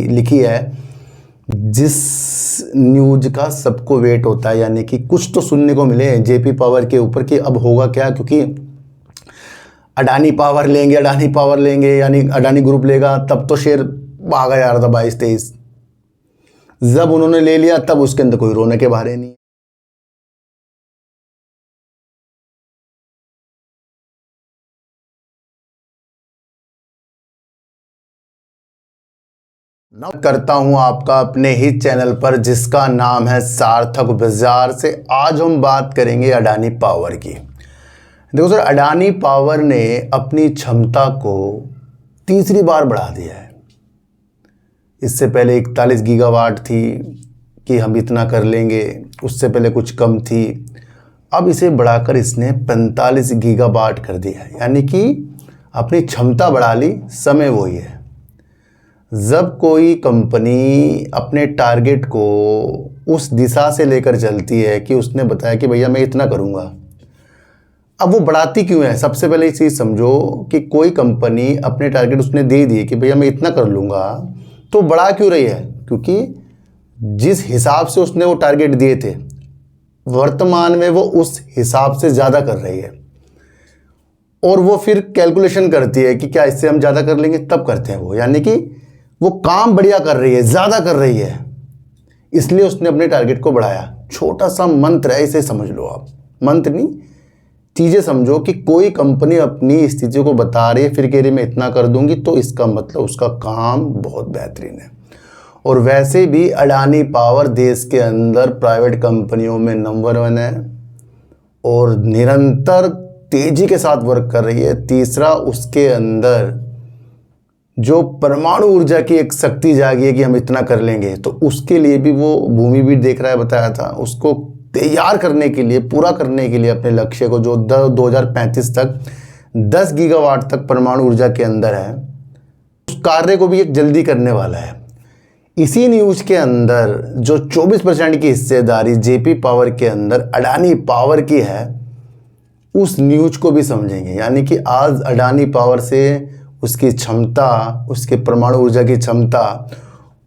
लिखी है, जिस न्यूज का सबको वेट होता है, यानी कि कुछ तो सुनने को मिले जेपी पावर के ऊपर कि अब होगा क्या, क्योंकि अडानी पावर लेंगे यानी अडानी ग्रुप लेगा, तब तो शेयर भागा जा रहा था 22-23। जब उन्होंने ले लिया तब उसके अंदर कोई रोने के बारे नहीं। करता हूं आपका अपने ही चैनल पर जिसका नाम है सार्थक बाजार से। आज हम बात करेंगे अडानी पावर की। देखो सर, अडानी पावर ने अपनी क्षमता को तीसरी बार बढ़ा दिया है। इससे पहले 41 गीगावाट थी कि हम इतना कर लेंगे, उससे पहले कुछ कम थी, अब इसे बढ़ाकर इसने 45 गीगावाट कर दिया है, यानी कि अपनी क्षमता बढ़ा ली। समय वही है। जब कोई कंपनी अपने टारगेट को उस दिशा से लेकर चलती है कि उसने बताया कि भैया मैं इतना करूँगा, अब वो बढ़ाती क्यों है? सबसे पहले ये चीज़ समझो कि कोई कंपनी अपने टारगेट उसने दे दिए कि भैया मैं इतना कर लूँगा, तो बढ़ा क्यों रही है? क्योंकि जिस हिसाब से उसने वो टारगेट दिए थे, वर्तमान में वो उस हिसाब से ज़्यादा कर रही है, और वो फिर कैलकुलेशन करती है कि क्या इससे हम ज़्यादा कर लेंगे, तब करते हैं वो। यानी कि वो काम बढ़िया कर रही है, ज़्यादा कर रही है, इसलिए उसने अपने टारगेट को बढ़ाया। छोटा सा मंत्र है, इसे समझ लो आप। मंत्र नहीं, चीज़ें समझो कि कोई कंपनी अपनी स्थिति को बता रही है, फिर कह रही मैं इतना कर दूंगी, तो इसका मतलब उसका काम बहुत बेहतरीन है। और वैसे भी अडानी पावर देश के अंदर प्राइवेट कंपनियों में नंबर 1 है और निरंतर तेजी के साथ वर्क कर रही है। तीसरा, उसके अंदर जो परमाणु ऊर्जा की एक शक्ति जागी है कि हम इतना कर लेंगे, तो उसके लिए भी वो भूमि भी देख रहा है, बताया था, उसको तैयार करने के लिए, पूरा करने के लिए अपने लक्ष्य को, जो 2035 तक 10 गीगावाट तक परमाणु ऊर्जा के अंदर है, उस कार्य को भी एक जल्दी करने वाला है। इसी न्यूज के अंदर जो 24% की हिस्सेदारी जेपी पावर के अंदर अडानी पावर की है, उस न्यूज को भी समझेंगे। यानी कि आज अडानी पावर से उसकी क्षमता, उसके परमाणु ऊर्जा की क्षमता,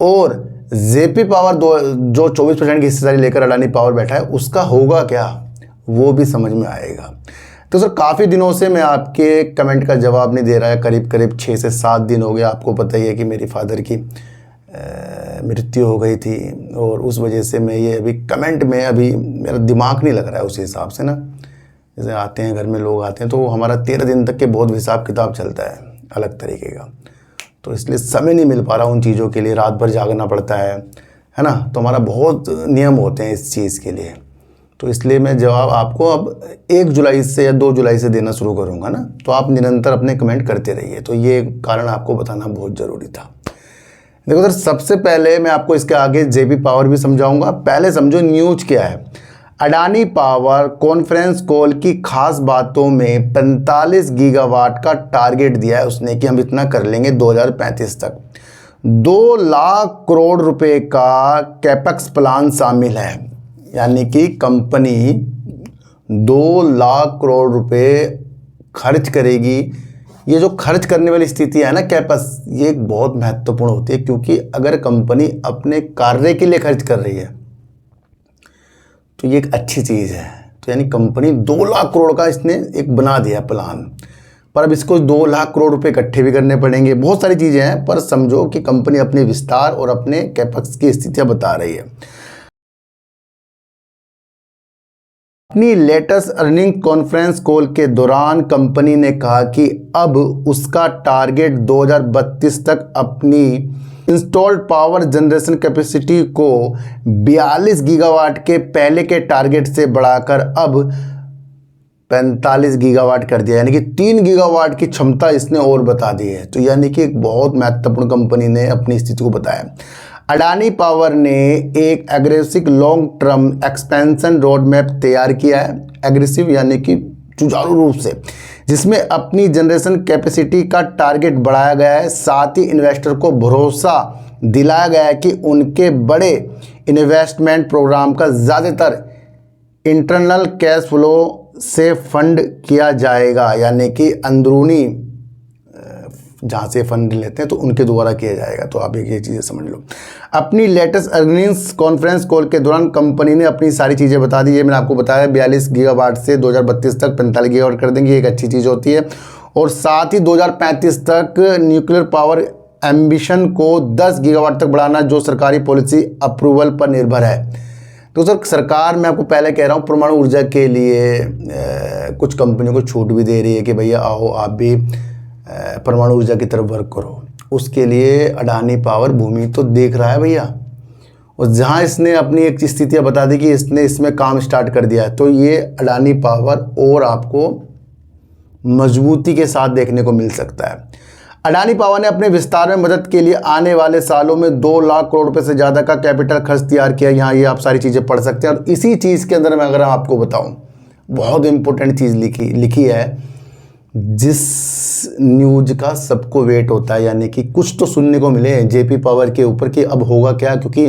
और जेपी पावर जो 24% की हिस्सेदारी लेकर अडानी पावर बैठा है, उसका होगा क्या, वो भी समझ में आएगा। तो सर, काफ़ी दिनों से मैं आपके कमेंट का जवाब नहीं दे रहा है, करीब 6 से 7 दिन हो गया। आपको पता ही है कि मेरी फादर की मृत्यु हो गई थी, और उस वजह से मैं ये अभी कमेंट में, अभी मेरा दिमाग नहीं लग रहा है उस हिसाब से ना। जैसे आते हैं घर में लोग आते हैं, तो हमारा 13 दिन तक के बहुत हिसाब किताब चलता है अलग तरीके का, तो इसलिए समय नहीं मिल पा रहा उन चीज़ों के लिए। रात भर जागना पड़ता है ना, तो हमारा बहुत नियम होते हैं इस चीज़ के लिए। तो इसलिए मैं जवाब आपको अब 1 जुलाई से या 2 जुलाई से देना शुरू करूँगा ना, तो आप निरंतर अपने कमेंट करते रहिए। तो ये कारण आपको बताना बहुत ज़रूरी था। देखो सर, सबसे पहले मैं आपको इसके आगे जेपी पावर भी समझाऊंगा। पहले समझो न्यूज क्या है। अडानी पावर कॉन्फ्रेंस कॉल की खास बातों में 45 गीगावाट का टारगेट दिया है उसने कि हम इतना कर लेंगे 2035 तक। 2 लाख करोड़ रुपए का कैपेक्स प्लान शामिल है, यानी कि कंपनी 2 लाख करोड़ रुपए खर्च करेगी। ये जो खर्च करने वाली स्थिति है ना, कैपेक्स, ये एक बहुत महत्वपूर्ण होती है, क्योंकि अगर कंपनी अपने कार्य के लिए खर्च कर रही है तो ये एक अच्छी चीज़ है। तो यानी कंपनी 2 लाख करोड़ का इसने एक बना दिया प्लान, पर अब इसको 2 लाख करोड़ रुपए इकट्ठे भी करने पड़ेंगे। बहुत सारी चीज़ें हैं, पर समझो कि कंपनी अपने विस्तार और अपने कैपेक्स की स्थितियां बता रही है। अपनी लेटेस्ट अर्निंग कॉन्फ्रेंस कॉल के दौरान कंपनी ने कहा कि अब उसका टारगेट 2032 तक अपनी इंस्टॉल्ड पावर जनरेशन कैपेसिटी को 42 गीगावाट के पहले के टारगेट से बढ़ाकर अब 45 गीगावाट कर दिया, यानी कि 3 गीगावाट की क्षमता इसने और बता दी है। तो यानी कि एक बहुत महत्वपूर्ण कंपनी ने अपनी स्थिति को बताया। अडानी पावर ने एक aggressive long term expansion road map तैयार किया है, एग्रेसिव यानी कि जुझारू रूप से, जिसमें अपनी जनरेशन कैपेसिटी का टारगेट बढ़ाया गया है। साथ ही इन्वेस्टर को भरोसा दिलाया गया है कि उनके बड़े इन्वेस्टमेंट प्रोग्राम का ज़्यादातर इंटरनल कैश फ्लो से फंड किया जाएगा, यानी कि अंदरूनी जहाँ से फंड लेते हैं तो उनके द्वारा किया जाएगा। तो आप ये चीज़ें समझ लो। अपनी लेटेस्ट अर्निंग्स कॉन्फ्रेंस कॉल के दौरान कंपनी ने अपनी सारी चीज़ें बता दी। ये मैंने आपको बताया 42 गीगावाट से 2032 तक 45 गीगावाट कर देंगे, एक अच्छी चीज़ होती है। और साथ ही 2035 तक न्यूक्लियर पावर एम्बिशन को 10 गीगावाट तक बढ़ाना, जो सरकारी पॉलिसी अप्रूवल पर निर्भर है। तो सर सरकार, मैं आपको पहले कह रहा हूँ, परमाणु ऊर्जा के लिए कुछ कंपनियों को छूट भी दे रही है कि भैया आओ आप भी परमाणु ऊर्जा की तरफ वर्क करो। उसके लिए अडानी पावर भूमि तो देख रहा है भैया, और जहाँ इसने अपनी एक स्थितियाँ बता दी कि इसने इसमें काम स्टार्ट कर दिया है, तो ये अडानी पावर और आपको मजबूती के साथ देखने को मिल सकता है। अडानी पावर ने अपने विस्तार में मदद के लिए आने वाले सालों में 2 लाख करोड़ रुपए से ज़्यादा का कैपिटल खर्च तैयार किया। यहाँ ये आप सारी चीज़ें पढ़ सकते हैं। और इसी चीज़ के अंदर मैं अगर आपको बताऊं, बहुत इंपॉर्टेंट चीज़ लिखी है, जिस न्यूज का सबको वेट होता है, यानी कि कुछ तो सुनने को मिले जेपी पावर के ऊपर कि अब होगा क्या, क्योंकि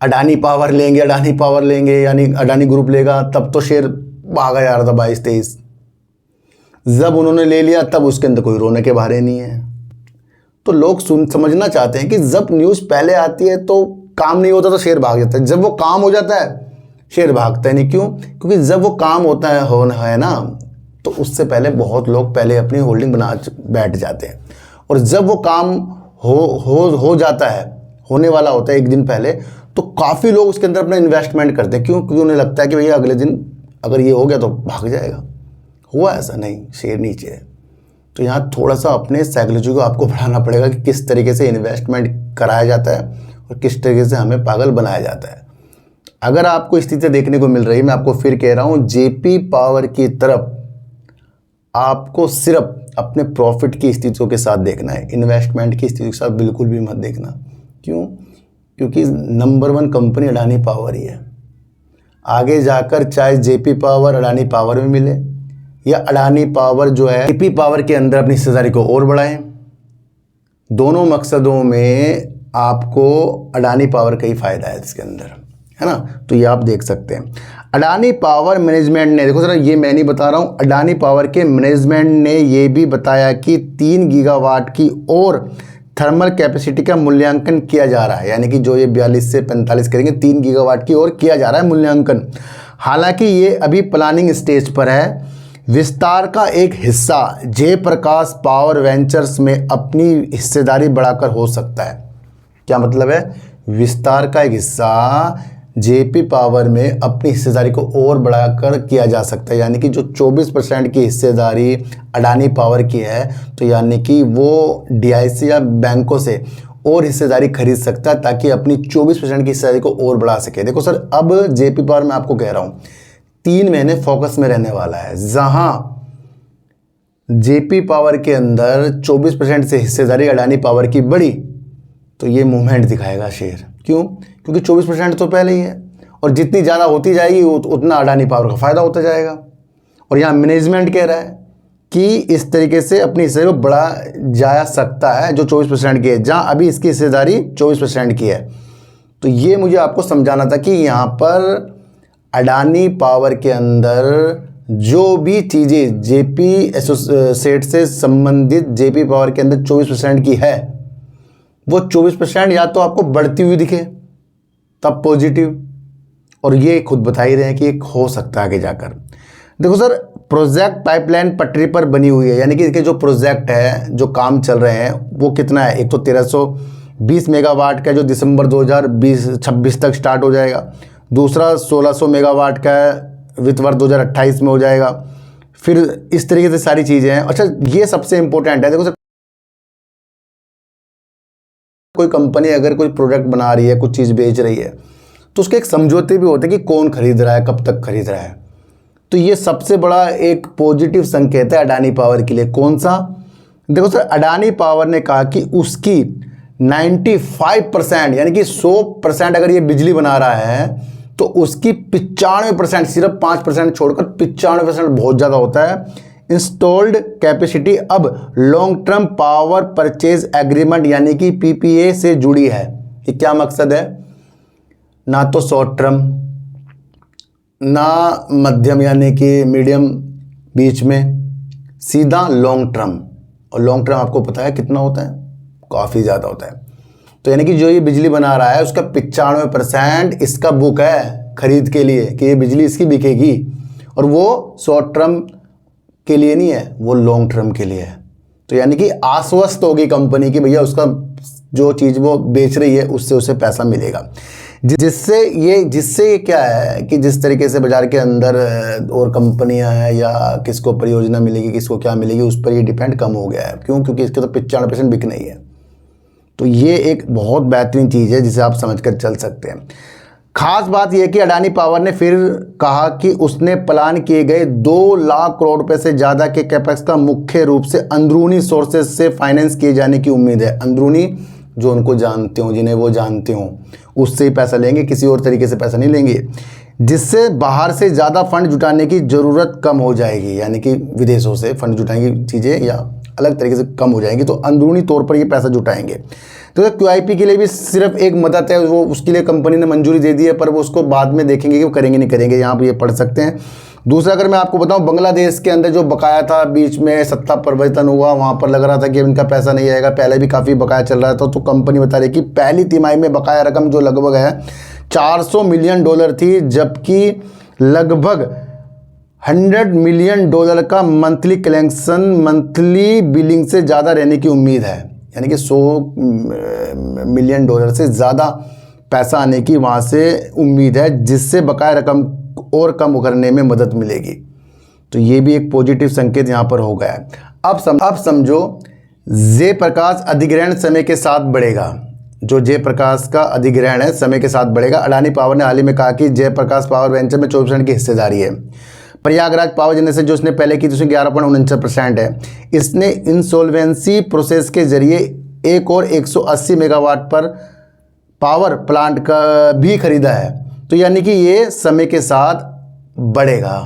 अडानी पावर लेंगे यानी अडानी ग्रुप लेगा, तब तो शेयर भागा यार था 22-23। जब उन्होंने ले लिया तब उसके अंदर कोई रोने के बारे नहीं है। तो लोग समझना चाहते हैं कि जब न्यूज़ पहले आती है तो काम नहीं होता तो शेयर भाग जाता है, जब वो काम हो जाता है शेयर भागता है नहीं। क्यों? क्योंकि जब वो काम होता है ना, तो उससे बहुत लोग पहले अपनी होल्डिंग बना बैठ जाते हैं। और जब वो काम हो जाता है, होने वाला होता है एक दिन पहले, तो काफ़ी लोग उसके अंदर अपना इन्वेस्टमेंट करते हैं। क्यों? क्योंकि उन्हें लगता है कि भैया अगले दिन अगर ये हो गया तो भाग जाएगा। हुआ ऐसा नहीं, शेयर नीचे है। तो यहाँ थोड़ा सा अपने साइकोलॉजी को आपको बढ़ाना पड़ेगा कि किस तरीके से इन्वेस्टमेंट कराया जाता है और किस तरीके से हमें पागल बनाया जाता है। अगर आपको स्थिति देखने को मिल रही है, मैं आपको फिर कह रहा हूँ, जेपी पावर की तरफ आपको सिर्फ अपने प्रॉफिट की स्थितियों के साथ देखना है, इन्वेस्टमेंट की स्थिति के साथ बिल्कुल भी मत देखना। क्यों? क्योंकि नंबर 1 कंपनी अडानी पावर ही है। आगे जाकर चाहे जेपी पावर अडानी पावर में मिले या अडानी पावर जो है जेपी पावर के अंदर अपनी हिस्सेदारी को और बढ़ाएं, दोनों मकसदों में आपको अडानी पावर का ही फ़ायदा है इसके अंदर, है ना। तो ये आप देख सकते हैं। अडानी पावर मैनेजमेंट ने, देखो जरा, ये मैं नहीं बता रहा हूँ, अडानी पावर के मैनेजमेंट ने ये भी बताया कि 3 गीगावाट की और थर्मल कैपेसिटी का मूल्यांकन किया जा रहा है। यानी कि जो ये 42 से 45 करेंगे, 3 गीगावाट की और किया जा रहा है मूल्यांकन। हालांकि ये अभी प्लानिंग स्टेज पर है। विस्तार का एक हिस्सा जयप्रकाश पावर वेंचर्स में अपनी हिस्सेदारी बढ़ाकर हो सकता है। क्या मतलब है? विस्तार का एक हिस्सा जेपी पावर में अपनी हिस्सेदारी को और बढ़ाकर किया जा सकता है। यानी कि जो 24% की हिस्सेदारी अडानी पावर की है, तो यानी कि वो डीआईसी या बैंकों से और हिस्सेदारी खरीद सकता है ताकि अपनी 24% की हिस्सेदारी को और बढ़ा सके। देखो सर, अब जेपी पावर मैं आपको कह रहा हूँ 3 महीने फोकस में रहने वाला है। जहां जेपी पावर के अंदर 24% से हिस्सेदारी अडानी पावर की बढ़ी, तो ये मूवमेंट दिखाएगा शेयर। क्यों? क्योंकि 24% तो पहले ही है, और जितनी ज़्यादा होती जाएगी उतना अडानी पावर का फ़ायदा होता जाएगा। और यहाँ मैनेजमेंट कह रहा है कि इस तरीके से अपनी हिस्से को बढ़ा जा सकता है, जो 24% की है, जहाँ अभी इसकी हिस्सेदारी 24% की है। तो ये मुझे आपको समझाना था कि यहाँ पर अडानी पावर के अंदर जो भी चीज़ें जेपी एसोसिएट से संबंधित जेपी पावर के अंदर 24% की है, वो 24% या तो आपको बढ़ती हुई दिखे तब पॉजिटिव, और ये खुद बता ही रहे हैं कि एक हो सकता है आगे जाकर। देखो सर, प्रोजेक्ट पाइपलाइन पटरी पर बनी हुई है। यानी कि इसके जो प्रोजेक्ट है, जो काम चल रहे हैं, वो कितना है? एक तो 1320 मेगावाट का जो दिसंबर 2026 तक स्टार्ट हो जाएगा। दूसरा 1600 मेगावाट का वित्त वर्ष 2028 में हो जाएगा। फिर इस तरीके से सारी चीज़ें हैं। अच्छा, ये सबसे इम्पोर्टेंट है। देखो सर, कोई कंपनी अगर कोई प्रोडक्ट बना रही है, कुछ चीज़ बेच रही है, तो उसके एक समझौते भी होते हैं कि कौन खरीद रहा है, कब तक खरीद रहा है। तो ये सबसे बड़ा एक पॉजिटिव संकेत है अडानी पावर के लिए। कौन सा? देखो सर, अडानी पावर ने कहा कि उसकी 95% यानी कि 100% अगर ये बिजली बना रहा है, तो उसकी 95%, सिर्फ 5% छोड़कर 95% बहुत ज़्यादा होता है, इंस्टॉल्ड कैपेसिटी अब long term power purchase agreement यानी कि पीपीए से जुड़ी है। ये क्या मकसद है? ना तो शॉर्ट टर्म, ना मध्यम यानी कि मीडियम बीच में, सीधा लॉन्ग टर्म। और लॉन्ग टर्म आपको पता है कितना होता है, काफ़ी ज़्यादा होता है। तो यानी कि जो ये बिजली बना रहा है उसका 95% इसका बुक है खरीद के लिए कि ये बिजली इसकी बिकेगी, और वो शॉर्ट टर्म के लिए नहीं है, वो लॉन्ग टर्म के लिए है। तो यानी कि आश्वस्त होगी कंपनी की भैया उसका जो चीज़ वो बेच रही है उससे उसे पैसा मिलेगा। जिससे क्या है कि जिस तरीके से बाजार के अंदर और कंपनियां हैं या किसको परियोजना मिलेगी किसको क्या मिलेगी उस पर ये डिपेंड कम हो गया है। क्यों? क्योंकि इसके तो 95% बिक नहीं है। तो ये एक बहुत बेहतरीन चीज़ है जिसे आप समझकर चल सकते हैं। खास बात यह कि अडानी पावर ने फिर कहा कि उसने प्लान किए गए 2 लाख करोड़ रुपए से ज़्यादा के कैपेक्स का मुख्य रूप से अंदरूनी सोर्सेज से फाइनेंस किए जाने की उम्मीद है। अंदरूनी जो उनको जानते हो, जिन्हें वो जानते हो, उससे ही पैसा लेंगे, किसी और तरीके से पैसा नहीं लेंगे, जिससे बाहर से ज़्यादा फंड जुटाने की ज़रूरत कम हो जाएगी। यानी कि विदेशों से फंड जुटाने की चीज़ें या अलग तरीके से कम हो जाएंगी, तो अंदरूनी तौर पर ये पैसा जुटाएंगे। तो QIP के लिए भी सिर्फ एक मदद है, वो उसके लिए कंपनी ने मंजूरी दे दी है, पर वो उसको बाद में देखेंगे कि वो करेंगे नहीं करेंगे, यहाँ पर ये पढ़ सकते हैं। दूसरा, अगर मैं आपको बताऊं, बांग्लादेश के अंदर जो बकाया था, बीच में सत्ता परिवर्तन हुआ, वहाँ पर लग रहा था कि इनका पैसा नहीं आएगा, पहले भी काफ़ी बकाया चल रहा था। तो कंपनी बता रही कि पहली तिमाही में बकाया रकम जो लगभग है $400 मिलियन थी, जबकि लगभग $100 मिलियन का मंथली कलेक्शन मंथली बिलिंग से ज़्यादा रहने की उम्मीद है। यानी कि $100 मिलियन से ज़्यादा पैसा आने की वहाँ से उम्मीद है, जिससे बकाया रकम और कम करने में मदद मिलेगी। तो ये भी एक पॉजिटिव संकेत यहाँ पर हो गया है। अब समझो, जयप्रकाश अधिग्रहण समय के साथ बढ़ेगा। जो जयप्रकाश का अधिग्रहण है समय के साथ बढ़ेगा। अडानी पावर ने हाल ही में कहा कि जयप्रकाश पावर वेंचर में 24% की हिस्सेदारी है। प्रयागराज पावर जनरेशन जो इसने पहले की थी उसमें 11.49% है। इसने इंसॉल्वेंसी प्रोसेस के जरिए एक और 180 मेगावाट पर पावर प्लांट का भी खरीदा है। तो यानी कि ये समय के साथ बढ़ेगा।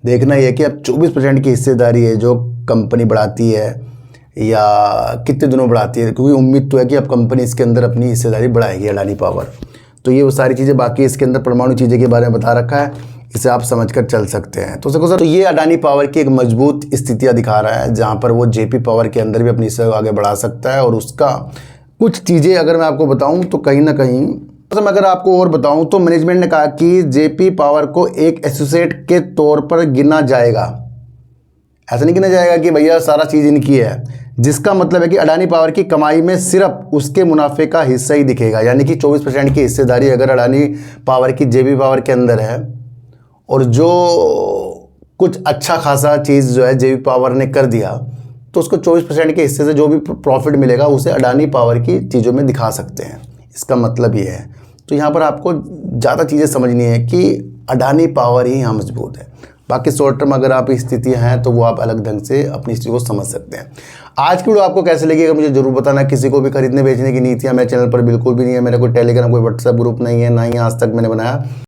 देखना यह कि अब 24% की हिस्सेदारी है जो कंपनी बढ़ाती है या कितने दिनों बढ़ाती है, क्योंकि उम्मीद तो है कि अब कंपनी इसके अंदर अपनी हिस्सेदारी बढ़ाएगी अडानी पावर। तो ये वो सारी चीज़ें, बाकी इसके अंदर परमाणु चीज़ें के बारे में बता रखा है, इसे आप समझकर चल सकते हैं। तो सर, तो ये अडानी पावर की एक मजबूत स्थितियाँ दिखा रहा है, जहाँ पर वो जेपी पावर के अंदर भी अपनी हिस्सा आगे बढ़ा सकता है। और उसका कुछ चीज़ें अगर मैं आपको बताऊँ तो कहीं ना कहीं, तो मैं अगर आपको और बताऊं तो मैनेजमेंट ने कहा कि जेपी पावर को एक एसोसिएट के तौर पर गिना जाएगा। ऐसा नहीं गिना जाएगा कि भैया सारा चीज़ इनकी है, जिसका मतलब है कि अडानी पावर की कमाई में सिर्फ उसके मुनाफे का हिस्सा ही दिखेगा। यानी कि 24% की हिस्सेदारी अगर अडानी पावर की जेपी पावर के अंदर है, और जो कुछ अच्छा खासा चीज़ जो है जेपी पावर ने कर दिया, तो उसको 24% के हिस्से से जो भी प्रॉफिट मिलेगा उसे अडानी पावर की चीज़ों में दिखा सकते हैं। इसका मतलब ये है। तो यहाँ पर आपको ज़्यादा चीज़ें समझनी है कि अडानी पावर ही यहाँ मजबूत है। बाकी शॉर्ट टर्म अगर आप स्थितियाँ हैं तो वो आप अलग ढंग से अपनी स्थिति को समझ सकते हैं। आज की वीडियो आपको कैसे लगी अगर मुझे जरूर बताना। किसी को भी खरीदने बेचने की नीतियाँ मेरे चैनल पर बिल्कुल भी नहीं है। मेरा कोई टेलीग्राम कोई व्हाट्सएप ग्रुप नहीं है, ना ही आज तक मैंने बनाया।